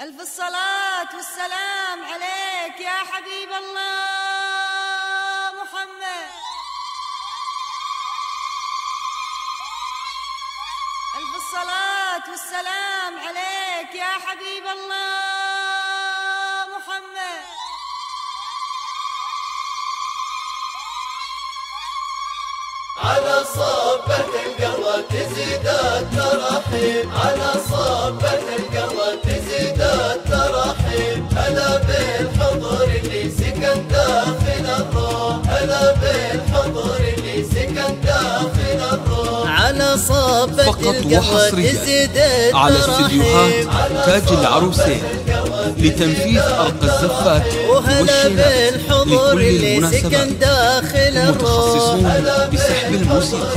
ألف الصلاة والسلام عليك يا حبيب الله محمد. ألف الصلاة والسلام عليك يا حبيب الله محمد. على صبة القهوة تزيد الترحيب، على صبة القهوة تزيد الترحيب. هلا بالحضور اللي سكن داخل الروح، هلا بالحضور اللي سكن داخل الروح. على صبة القهوة تزيد الترحيب على استديوهات تاج العروسين لتنفيذ أرق الزفات والشيلات لكل المناسبات. متخصصون بسحب الموسيقى.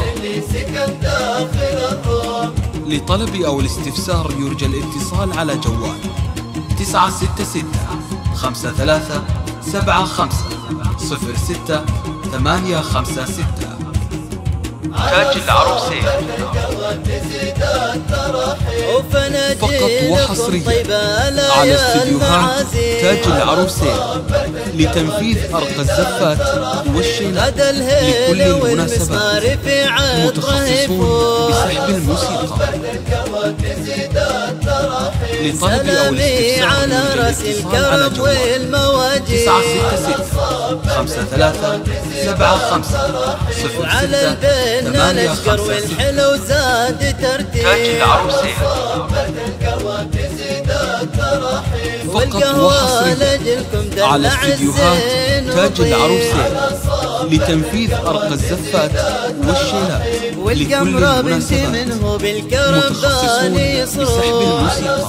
لطلب أو الاستفسار يرجى الاتصال على جوال 966 53 75 06 856. تاج العروسين فقط وحصريا على استديوهات تاج العروسين لتنفيذ أرق الزفات والشيلات لكل المناسبات. متخصصون بسحب الموسيقى. لطلب أو الاستفسار الاتصال على جوال 966 53 75 06 856. تاج العروسين فقط وحصريا على استديوهات تاج العروسين لتنفيذ أرق الزفات والشيلات لكل المناسبات. متخصصون بسحب الموسيقى.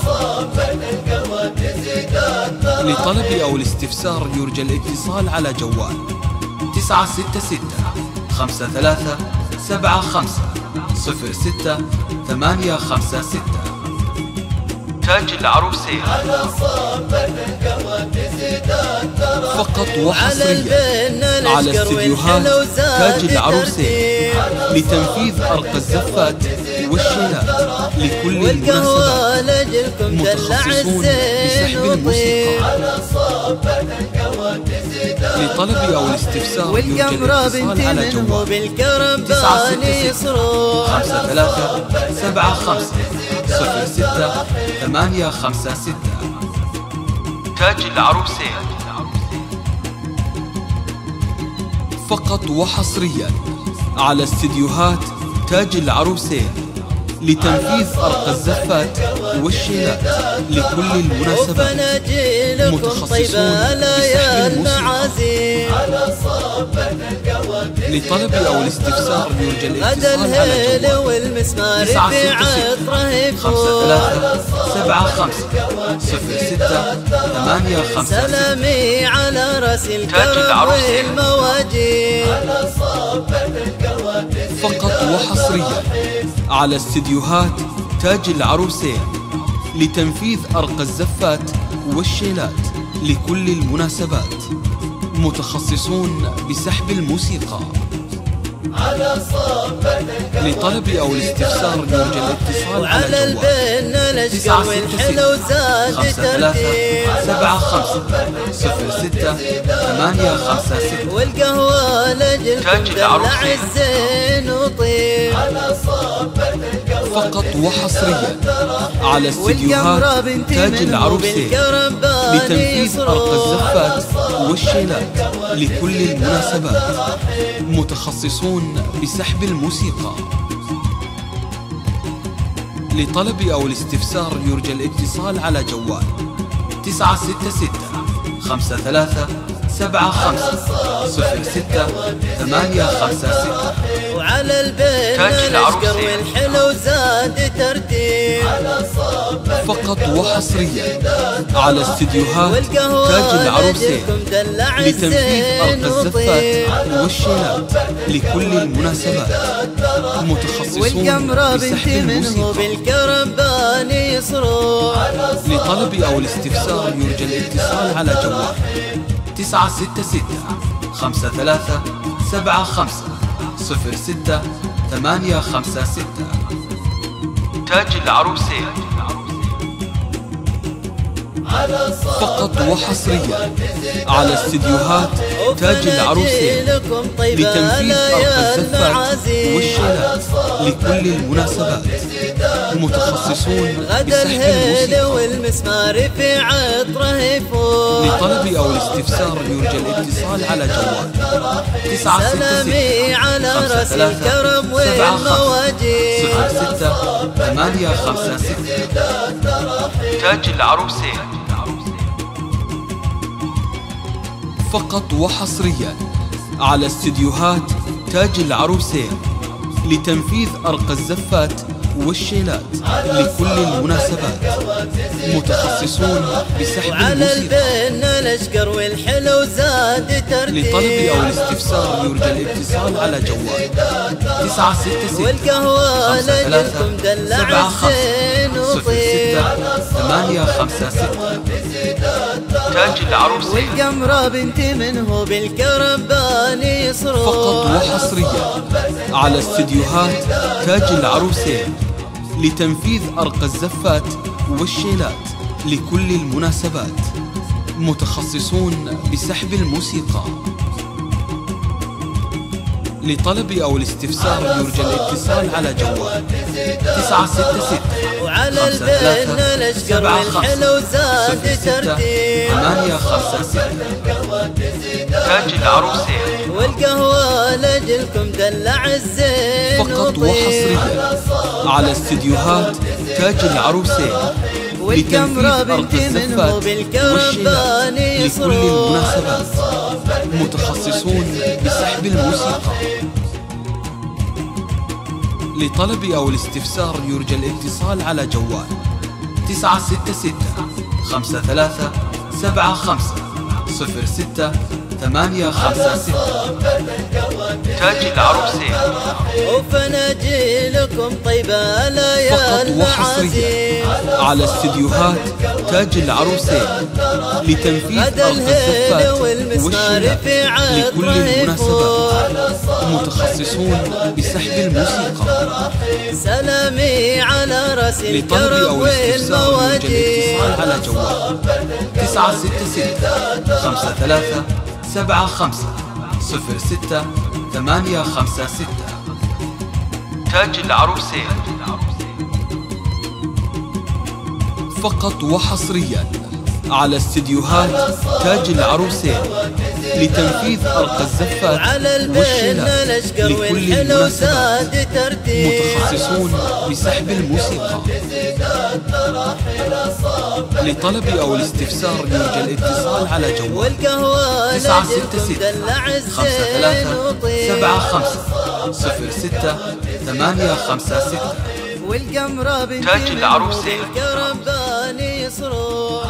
لطلب أو الاستفسار يرجى الاتصال على جوال 966 53 75 06 856. تاج العروسين فقط وحصريا على استديوهات تاج العروسين لتنفيذ أرق الزفات والشيلات لكل المناسبات. متخصصون بسحب الموسيقى. لطلب أو الاستفسار يرجى الاتصال على جوال 966 53 75 06 856. تاج العروسين فقط وحصريا على استديوهات تاج العروسين لتنفيذ أرق الزفات والشيلات لكل المناسبات. متخصصون بسحب الموسيقى. لطلب أو الاستفسار يرجى الاتصال على جوال 966 53 75 06 856. سلامي على راس تاج العروسين فقط وحصريا على استديوهات تاج العروسين لتنفيذ أرق الزفات والشيلات لكل المناسبات. متخصصون بسحب الموسيقى. لطلب أو الاستفسار يرجى الاتصال على جوال 966 53 75 06 856. والقهوة لجلكم دلع الزين وطيب. فقط وحصريا على استديوهات تاج العروسين لتنفيذ أرق الزفات والشيلات لكل المناسبات. متخصصون بسحب الموسيقى. لطلب أو الاستفسار يرجى الاتصال على جوال 966 53 75 06 856. وعلى البين الأشقر والحلو زاد ترتيب. فقط وحصريا على استديوهات تاج العروسين لتنفيذ أرق الزفات والشيلات لكل المناسبات. متخصصون بسحب الموسيقى. لطلب أو الاستفسار يرجى الاتصال على جوال 966 53 75 06 856. تاج العروسين فقط وحصريا على استديوهات تاج العروسين لتنفيذ أرق الزفات والشيلات لكل المناسبات. متخصصون بسحب الموسيقى. والمسمار في عطره يفوح. لطلب أو الاستفسار يرجى الاتصال على جوال 966 على راس الكرم والمواجيد 06-856. تاج العروسين فقط وحصريا على استديوهات تاج العروسين لتنفيذ أرق الزفات والشيلات لكل المناسبات. متخصصون بسحب الموسيقى. الاشقر والحلو زاد ترتيب. لطلب أو الاستفسار يرجى الاتصال على جوال 966 والقهوة لجلكم دلع الزين وطيب 06-856. تاج العروسين والقمرة بنتي منه بالكرباني يصروح. فقط وحصريا على استديوهات تاج العروسين لتنفيذ أرق الزفات والشيلات لكل المناسبات. متخصصون بسحب الموسيقى. لطلب أو الاستفسار يرجى الاتصال على جوال 966 وعلى البن الاشقر والحلو زاد ترتيب 856. تاج العروسين والقهوة لجلكم دلع الزين فقط وحصريا على استديوهات تاج العروسين لتنفيذ أرق الزفات والشيلات لكل المناسبات. متخصصون بسحب الموسيقى. لطلب أو الاستفسار يرجى الاتصال على جوال 966 53 75 06-856. تاج العروسين وفناجيلكم طيبة ليال فقط وحصريا على استديوهات تاج العروسين لتنفيذ أرق الزفات والشيلات لكل المناسبات. متخصصون بسحب الموسيقى. سلامي على راس لطلب الكرم أو الاستفسار يرجى الاتصال على جوال 966 53 75 06-856. تاج العروسين فقط وحصريا على استديوهات تاج العروسين لتنفيذ أرق الزفات والشيلات لكل المناسبات. متخصصون بسحب الموسيقى. لطلب أو الاستفسار يرجى الاتصال على جوال 966 53 75 06-856. والقمرة بنتي تاج العروسين بالكرباني يصروح.